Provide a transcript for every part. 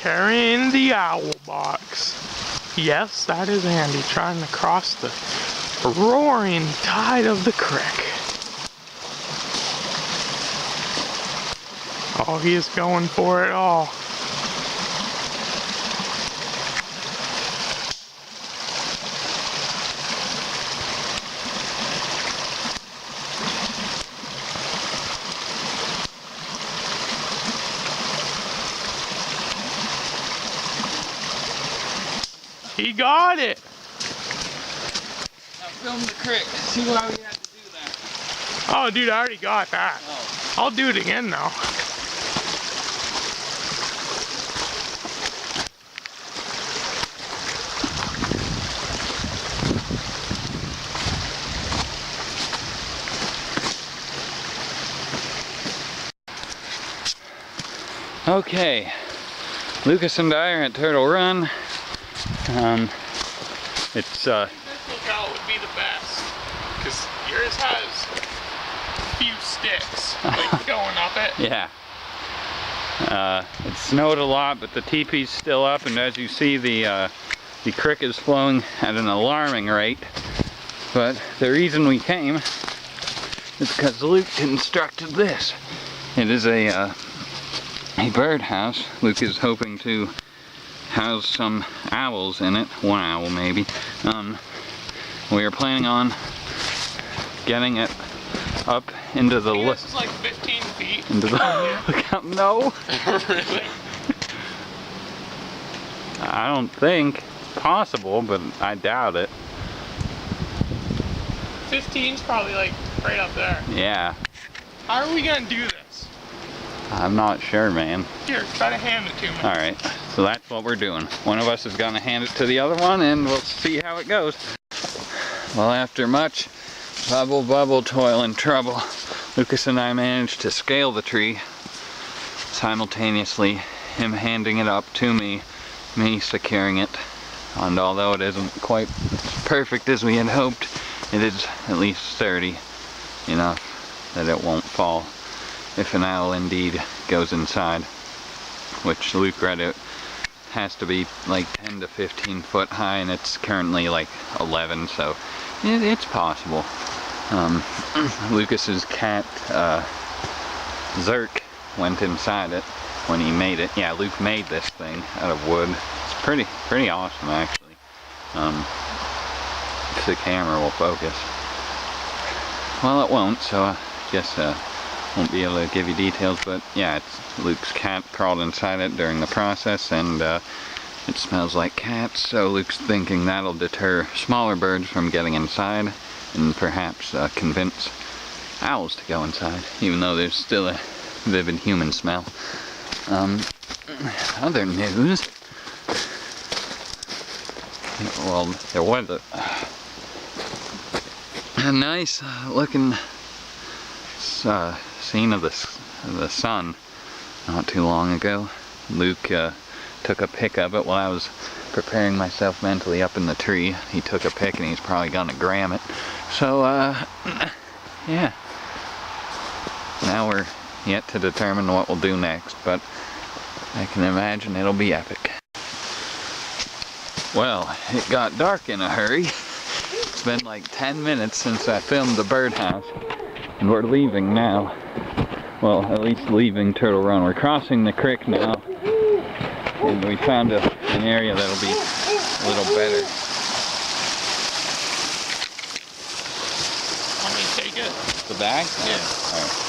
carrying the owl box. Yes, that is Andy trying to cross the roaring tide of the creek. Oh, he is going for it all. He got it! Now film the crick. See why we had to do that. Oh, dude, I already got that. Oh. I'll do it again now. Okay, Lucas and I are at Turtle Run. It's This lookout would be the best, because yours has a few sticks, like going up it. yeah. It snowed a lot, but the teepee's still up, and as you see, the creek is flowing at an alarming rate. But the reason we came is because Luke constructed this. It is a birdhouse. Luke is hoping to house some owls in it, one owl maybe. We are planning on getting it up into the this is like 15 feet. into the lookout. No. Really? I don't think possible, but I doubt it. 15's probably like right up there. Yeah. How are we gonna do this? I'm not sure, man. Here, try to hand it to me. Alright, so that's what we're doing. One of us is gonna hand it to the other one and we'll see how it goes. Well, after much bubble, toil, and trouble, Lucas and I managed to scale the tree. Simultaneously, him handing it up to me securing it. And although it isn't quite as perfect as we had hoped, it is at least sturdy enough that it won't fall if an owl indeed goes inside, which Luke read it has to be like 10 to 15 foot high, and it's currently like 11, so it's possible. Lucas's cat Zerk went inside it when he made it. Yeah, Luke made this thing out of wood. It's pretty awesome, actually. If the camera will focus. Well, it won't, so I guess won't be able to give you details, but yeah, Luke's cat crawled inside it during the process, and it smells like cats, so Luke's thinking that'll deter smaller birds from getting inside and perhaps convince owls to go inside, even though there's still a vivid human smell. Other news, well, there was a nice looking scene of the sun not too long ago. Luke took a pic of it while I was preparing myself mentally up in the tree. He took a pic and he's probably gonna gram it. So yeah, now we're yet to determine what we'll do next, but I can imagine it'll be epic. Well, it got dark in a hurry. It's been like 10 minutes since I filmed the birdhouse, and we're leaving now. Well, at least leaving Turtle Run. We're crossing the creek now, and we found an area that'll be a little better. Want me to take it? The bag? Yeah. All right.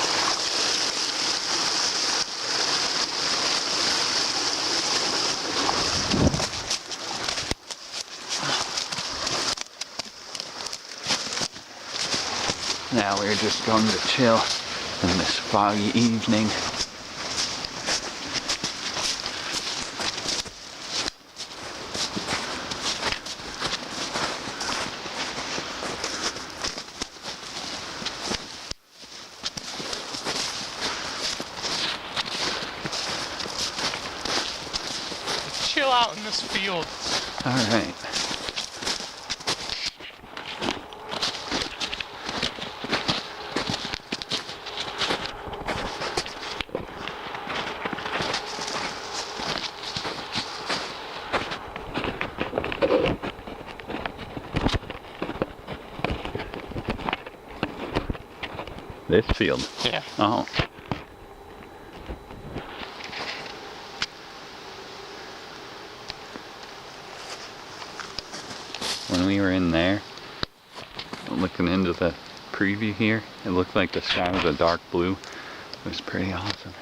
Now we're just going to chill in this foggy evening. Chill out in this field. All right. This field? Yeah. Oh. When we were in there, looking into the preview here, it looked like the sky was a dark blue. It was pretty awesome.